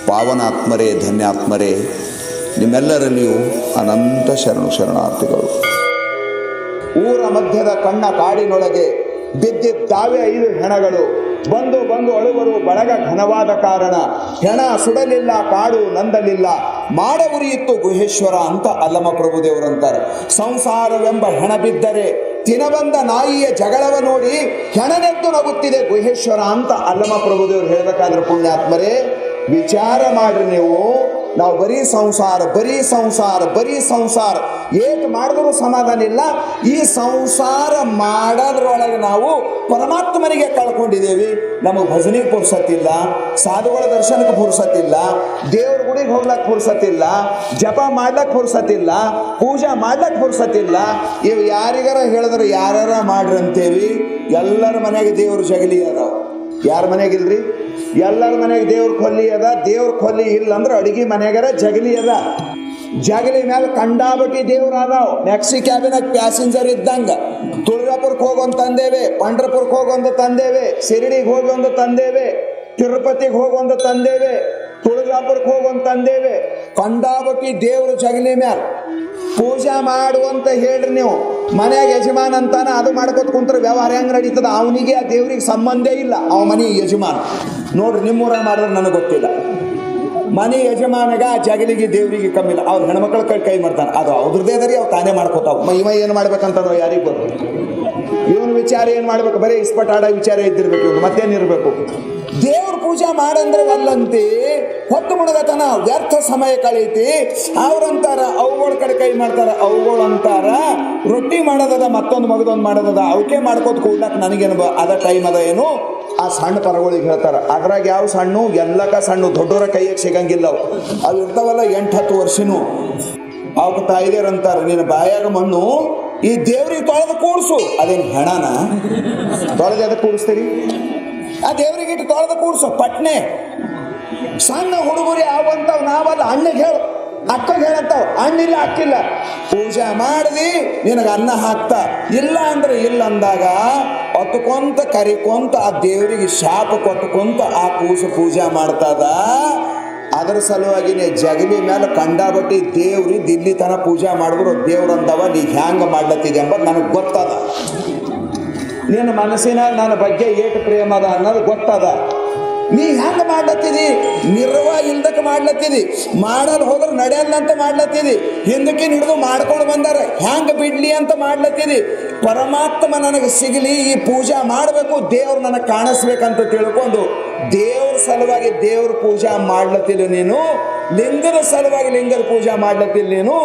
ಪಾವನಾತ್ಮರೇ, ಧನ್ಯಾತ್ಮರೇ, ನಿಮ್ಮೆಲ್ಲರಲ್ಲಿಯೂ ಅನಂತ ಶರಣಾರ್ಥಿಗಳು. ಊರ ಮಧ್ಯದ ಕಣ್ಣ ಕಾಡಿನೊಳಗೆ ಬಿದ್ದಿದ್ದಾವೆ 5 ಹೆಣಗಳು. ಬಂದು ಬಂದು ಅಳುವರು ಬಳಗ ಘನವಾದ ಕಾರಣ. ಹೆಣ ಸುಡಲಿಲ್ಲ, ಕಾಡು ನಂದಲಿಲ್ಲ, ಮಾಡ ಉರಿಯಿತ್ತು ಗುಹೇಶ್ವರ ಅಂತ ಅಲ್ಲಮ ಪ್ರಭುದೇವರಂತಾರೆ. ಸಂಸಾರವೆಂಬ ಹೆಣ ಬಿದ್ದರೆ ತಿನಬಂದ ನಾಯಿಯ ಜಗಳವ ನೋಡಿ ಹೆಣನೆದ್ದು ನಗುತ್ತಿದೆ ಗುಹೇಶ್ವರ ಅಂತ ಅಲ್ಲಮ ಪ್ರಭುದೇವರು ಹೇಳಬೇಕಾದ್ರೆ ಪುಣ್ಯಾತ್ಮರೇ, ವಿಚಾರ ಮಾಡ್ರಿ ನೀವು. ನಾವು ಬರೀ ಸಂಸಾರ ಏಟ್ ಮಾಡಿದ್ರು ಸಮಾಧಾನ ಇಲ್ಲ. ಈ ಸಂಸಾರ ಮಾಡೋದ್ರೊಳಗೆ ನಾವು ಪರಮಾತ್ಮನಿಗೆ ಕಳ್ಕೊಂಡಿದ್ದೇವೆ. ನಮಗೆ ಭಜನೆಗೆ ಪುರ್ಸತ್ತಿಲ್ಲ, ಸಾಧುಗಳ ದರ್ಶನಕ್ಕೆ ಪುರ್ಸತ್ತಿಲ್ಲ, ದೇವ್ರ ಗುಡಿಗೆ ಹೋಗ್ಲಕ್ಕೆ ಪುರ್ಸತ್ತಿಲ್ಲ, ಜಪ ಮಾಡ್ಲಕ್ಕೆ ಪುರ್ಸತ್ತಿಲ್ಲ, ಪೂಜಾ ಮಾಡ್ಲಕ್ಕೆ ಪುರ್ಸತ್ತಿಲ್ಲ. ಇವು ಯಾರಿಗಾರ ಹೇಳಿದ್ರೆ ಯಾರ್ಯಾರ ಮಾಡ್ರಿ ಅಂತೇವಿ. ಎಲ್ಲರ ಮನೆಗೆ ದೇವ್ರ ಜಗಲಿ ಅದಾವ. ಯಾರ ಮನೆಗಿಲ್ರಿ? ಎಲ್ಲರ ಮನೆಗೆ ದೇವ್ರ ಕೊಲ್ಲಿ ಅದ. ದೇವ್ರ ಕೊಲ್ಲಿ ಇಲ್ಲ ಅಂದ್ರೆ ಅಡಿಗೆ ಮನೆಗಾರ ಜಗಲಿ ಅದ. ಜಗಲಿ ಮೇಲೆ ಕಂಡಾಬಟ್ಟಿ ದೇವ್ರ ಅದಾವ. ಮ್ಯಾಕ್ಸಿ ಕ್ಯಾಬಿನಾಗ ಪ್ಯಾಸೆಂಜರ್ ಇದ್ದಂಗ. ತುಳಜಾಪುರಕ್ಕೆ ಹೋಗೊಂದು ತಂದೇವೆ, ಪಂಡ್ರಪುರಕ್ಕೆ ಹೋಗೊಂದು ತಂದೇವೆ, ಶಿರಡಿಗೆ ಹೋಗೊಂದು ತಂದೇವೆ, ತಿರುಪತಿಗೆ ಹೋಗೊಂದು ತಂದೇವೆ, ತುಳಜಾಪುರಕ್ಕೆ ಹೋಗೊಂದು ತಂದೇವೆ. ಕಂಡಾಬಟ್ಟಿ ದೇವ್ರ ಜಗಲಿ ಮ್ಯಾಲ ಪೂಜಾ ಮಾಡುವಂತ ಹೇಳ್ರಿ ನೀವು. ಮನ್ಯಾಗ ಯಜಮಾನ್ ಅಂತಾನ, ಅದು ಮಾಡ್ಕೊತ ಕುಂತ್ರೆ ವ್ಯವಹಾರ ಹೆಂಗ್ ನಡೀತದ? ಅವನಿಗೆ ಆ ದೇವ್ರಿಗೆ ಸಂಬಂಧ ಇಲ್ಲ. ಅವ ಮನೆ ಯಜಮಾನ್ ನೋಡ್ರಿ. ನಿಮ್ಮೂರ ಮಾಡಿದ್ರೆ ನನಗೆ ಗೊತ್ತಿಲ್ಲ. ಮನೆ ಯಜಮಾನಗ ಜಗಲಿಗೆ ದೇವ್ರಿಗೆ ಕಮ್ಮಿ ಇಲ್ಲ. ಅವ್ರ ಹೆಣ್ಮಕ್ಳ ಕೈ ಮಾಡ್ತಾನೆ, ಅದು ಅವ್ರದ್ದೇ ಅದರಿ, ಅವ್ರು ತಾನೇ ಮಾಡ್ಕೋತಾವ. ಇವ ಏನು ಮಾಡ್ಬೇಕಂತಾನೋ ಯಾರಿಗೆ ಗೊತ್ತು. ಇವನು ವಿಚಾರ ಏನು ಮಾಡ್ಬೇಕು? ಬರೀ ಇಸ್ಪಟ್ ಆಡೋ ವಿಚಾರ ಇದ್ದಿರ್ಬೇಕು. ಇವನು ಮತ್ತೇನಿರ್ಬೇಕು? ದೇವ್ರ ಪೂಜಾ ಮಾಡಂದ್ರೆ ಒಲ್ಲಂತಿ, ಹೊತ್ತು ಮುಣಗತನ, ವ್ಯರ್ಥ ಸಮಯ ಕಳೀತಿ. ಅವ್ರಂತಾರ ಅವುಗಳ ಕಡೆ ಕೈ ಮಾಡ್ತಾರ, ಅವುಗಳು ಅಂತಾರ ರೊಟ್ಟಿ ಮಾಡೋದದ, ಮತ್ತೊಂದು ಮಗದೊಂದು ಮಾಡೋದದ, ಅವಕ್ಕೆ ಮಾಡ್ಕೋತ ಕೂಡ್ಲಕ್ಕೆ ನನಗೇನು ಅದ ಟೈಮ್ ಅದ ಏನು? ಆ ಸಣ್ಣ ಪರಗಳಿಗೆ ಹೇಳ್ತಾರ. ಅದ್ರಾಗ ಯಾವ ಸಣ್ಣ? ಎಲ್ಲಕ ಸಣ್ಣ, ದೊಡ್ಡವರ ಕೈಯಾಗ ಸಿಗಂಗಿಲ್ಲ. ಅವು ಇರ್ತಾವಲ್ಲ 8-10 ವರ್ಷನೂ. ಅವಕ್ಕೆ ತಾಯಿದೇರಂತಾರ, ನಿನ್ನ ಬಾಯಾಗ ಮಣ್ಣು ಈ ದೇವ್ರಿಗೆ ತೊಳೆದು ಕೂಡ್ಸು. ಅದೇನು ಹೆಣನ ತೊಳೆದು ಅದಕ್ಕೆ ಕೂಡಿಸ್ತೀರಿ? ಆ ದೇವ್ರಿಗೆ ಇಟ್ಟು ತೊಳೆದು ಕೂಡ್ಸು ಪಟ್ನೆ. ಸಣ್ಣ ಹುಡುಗರು ಯಾವಂತಾವ್ ನಾವಲ್ಲ. ಅಣ್ಣಗೆ ಹೇಳು, ಅಕ್ಕಗೆ ಹೇಳಂತಾವ್. ಅಣ್ಣಿಲ್ಲ, ಅಕ್ಕಿಲ್ಲ, ಪೂಜೆ ಮಾಡಿದಿ ನಿನಗೆ ಅನ್ನ ಹಾಕ್ತಾ. ಇಲ್ಲ ಅಂದ್ರೆ ಇಲ್ಲ ಅಂದಾಗ ಹೊತ್ಕೊಂತ ಕರಿಕೊಂತ ಆ ದೇವರಿಗೆ ಶಾಪ ಕೊಟ್ಕೊಂತ ಆ ಪೂಜೆ ಮಾಡ್ತದ. ಅದರ ಸಲುವಾಗಿನೇ ಜಗಲಿ ಮೇಲೆ ಕಂಡಾಬಟ್ಟಿ ದೇವ್ರಿ ದಿಲ್ಲಿ ತನ ಪೂಜೆ ಮಾಡಿದ್ರು ದೇವ್ರಂದವ ನೀ ಹ್ಯಾಂಗ ಮಾಡ್ಲತ್ತಿದೆ ಎಂಬುದು ನನಗೆ ಗೊತ್ತದ. ನಿನ್ನ ಮನಸ್ಸಿನ ನನ್ನ ಬಗ್ಗೆ ಏಟು ಪ್ರೇಮ ಅದ ಅನ್ನೋದು ಗೊತ್ತದ. ನೀ ಹೆಂಗ ಮಾಡ್ಲತ್ತಿದಿ? ನಿರ್ವ ಇಲ್ದಕ್ಕೆ ಮಾಡ್ಲತ್ತಿದಿ. ಮಾಡಲ್ ಹೋದ್ರೆ ನಡೆಯಲ್ಲ ಅಂತ ಮಾಡ್ಲತ್ತಿದಿ. ಹಿಂದಕ್ಕೆ ಹಿಡಿದು ಮಾಡ್ಕೊಂಡು ಬಂದಾರ, ಹೆಂಗ ಬಿಡ್ಲಿ ಅಂತ ಮಾಡ್ಲತ್ತಿದಿ. ಪರಮಾತ್ಮ ನನಗೆ ಸಿಗಲಿ, ಈ ಪೂಜಾ ಮಾಡಬೇಕು, ದೇವ್ರು ನನಗೆ ಕಾಣಿಸ್ಬೇಕಂತ ತಿಳ್ಕೊಂಡು ದೇವ್ರ ಸಲುವಾಗಿ ದೇವ್ರ ಪೂಜಾ ಮಾಡ್ಲತ್ತಿಲ್ಲ ನೀನು. ಲಿಂಗದ ಸಲುವಾಗಿ ಲಿಂಗದ ಪೂಜಾ ಮಾಡ್ಲತ್ತಿಲ್ಲ ನೀನು.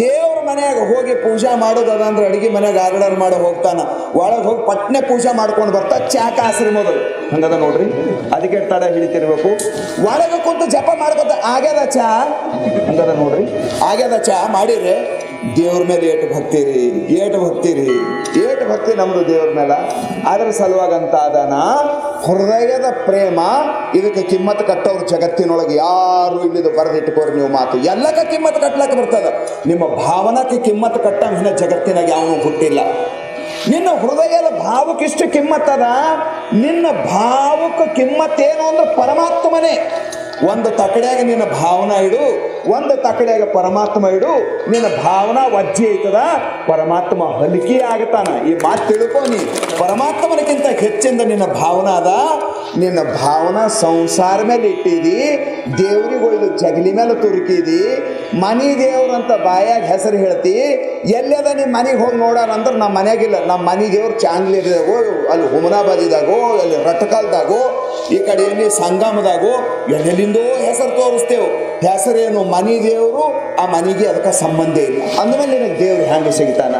ದೇವ್ರ ಮನೆಯಾಗ ಹೋಗಿ ಪೂಜಾ ಮಾಡೋದಂದ್ರೆ ಅಡಿಗೆ ಮನೆಯಾಗ ಆರ್ಡರ್ ಮಾಡಿ ಹೋಗ್ತಾನ. ಒಳಗೆ ಹೋಗಿ ಪಟ್ನೆ ಪೂಜಾ ಮಾಡ್ಕೊಂಡು ಬರ್ತಾ. ಚಾಕ ಆಶ್ರಮದಲ್ಲಿ ಹಂಗದ ನೋಡ್ರಿ. ಅದಕ್ಕೆ ತಡ ಹಿಡಿತಿರ್ಬೇಕು. ಒಳಗೆ ಕುಂತು ಜಪ ಮಾಡ್ಕೊತ ಆಗ್ಯದ ಚಾ ಹಂಗದ ನೋಡ್ರಿ. ಆಗ್ಯದ ಚಾ ಮಾಡಿರಿ. ದೇವ್ರ ಮೇಲೆ ಏಟು ಭಕ್ತಿ ನಮ್ದು ದೇವ್ರ ಮೇಲೆ. ಅದರ ಸಲುವಾಗಂತ ಅದನ ಹೃದಯದ ಪ್ರೇಮ. ಇದಕ್ಕೆ ಕಿಮ್ಮತ್ತು ಕಟ್ಟೋರು ಜಗತ್ತಿನೊಳಗೆ ಯಾರು ಇಲ್ಲಿದು ಬರೆದಿಟ್ಕೋರಿ ನೀವು ಮಾತು. ಎಲ್ಲಕ್ಕ ಕಿಮ್ಮತ್ತು ಕಟ್ಲಕ್ಕೆ ಬರ್ತದ. ನಿಮ್ಮ ಭಾವನಕ್ಕೆ ಕಿಮ್ಮತ್ತು ಕಟ್ಟ ಜಗತ್ತಿನಾಗ ಯಾವನು ಹುಟ್ಟಿಲ್ಲ. ನಿನ್ನ ಹೃದಯದ ಭಾವಕ್ಕಿಷ್ಟು ಕಿಮ್ಮತ್ತದ. ನಿನ್ನ ಭಾವಕ್ಕೆ ಕಿಮ್ಮತ್ತೇನು ಅಂದ್ರೆ ಪರಮಾತ್ಮನೇ. ಒಂದು ತಕಡೆಯಾಗ ನಿನ್ನ ಭಾವನಾ ಇಡು, ಒಂದು ತಕಡೆಯಾಗ ಪರಮಾತ್ಮ ಇಡು. ನಿನ್ನ ಭಾವನಾ ವಜ್ಜೆ ಐತದ, ಪರಮಾತ್ಮ ಹಲಿಕೆ ಆಗತಾನ. ಈ ಮಾತು ತಿಳ್ಕೊ. ನೀ ಪರಮಾತ್ಮನಕ್ಕಿಂತ ಹೆಚ್ಚಿಂದ ನಿನ್ನ ಭಾವನಾ ಅದ. ನಿನ್ನ ಭಾವನಾ ಸಂಸಾರ ಮೇಲೆ ಇಟ್ಟಿದಿ, ದೇವ್ರಿಗೆ ಒಯ್ದು ಜಗಲಿ ಮೇಲೆ ತುರುಕಿದಿ. ಮನಿ ದೇವ್ರಂತ ಬಾಯಾಗ ಹೆಸರು ಹೇಳ್ತಿ. ಎಲ್ಲದ ನಿಮ್ಮ ಮನೆಗೆ ಹೋಗಿ ನೋಡೋಣ ಅಂದ್ರೆ ನಮ್ಮ ಮನೆಯಾಗಿಲ್ಲ. ನಮ್ಮ ಮನೆ ದೇವ್ರು ಚಾಂಗ್ಲಿದಾಗೋ, ಅಲ್ಲಿ ಹುಮನಾಬಾದಿದಾಗೋ, ಅಲ್ಲಿ ರಟಕಾಲ್ದಾಗೋ, ಈ ಕಡೆ ಎಲ್ಲಿ ಸಂಗಮದಾಗೋ, ಎಲ್ಲೆಲ್ಲಿಂದೋ ಹೆಸರು ತೋರಿಸ್ತೇವೆ. ಹೆಸರೇನು? ಮನಿ ದೇವರು. ಆ ಮನೆಗೆ ಅದಕ್ಕೆ ಸಂಬಂಧ ಇಲ್ಲ. ಅಂದಮೇಲೆ ನಿನಗೆ ದೇವ್ರು ಹೆಂಗೆ ಸಿಗ್ತಾನ?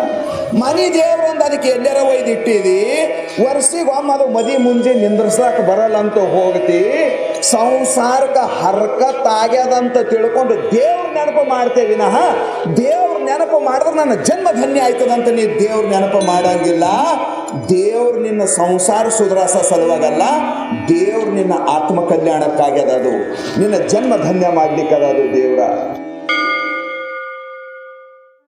ಮನಿ ದೇವ್ರು ಅಂದ ಅದಕ್ಕೆ ಎಲ್ಲರ ಒಯ್ದು ಇಟ್ಟಿದಿ. ವರ್ಷಿಗೆ ಒಮ್ಮೆ ಅದು ಮದಿ ಮುಂಜೆ ನಿಂದ್ರಸಕ್ಕೆ ಬರಲ್ಲ ಅಂತ ಹೋಗ್ತಿ. ಸಂಸಾರಕ್ಕೆ ಹರ್ಕತ್ ಆಗ್ಯದಂತ ತಿಳ್ಕೊಂಡು ದೇವ್ರ ನೆನಪು ಮಾಡ್ತೇವೆ ವಿನಃ ದೇವ್ರ ನೆನಪು ಮಾಡಿದ್ರೆ ನನ್ನ ಜನ್ಮ ಧನ್ಯ ಆಯ್ತದಂತ ನೀ ದೇವ್ರ ನೆನಪು ಮಾಡಂಗಿಲ್ಲ. ದೇವ್ರು ನಿನ್ನ ಸಂಸಾರ ಸುಧಾರಿಸೋ ಸಲುವಾಗಲ್ಲ, ದೇವ್ರು ನಿನ್ನ ಆತ್ಮ ಕಲ್ಯಾಣಕ್ಕಾಗ್ಯದ. ಅದು ನಿನ್ನ ಜನ್ಮ ಧನ್ಯ ಮಾಡ್ಲಿಕ್ಕದ ಅದು ದೇವ್ರ.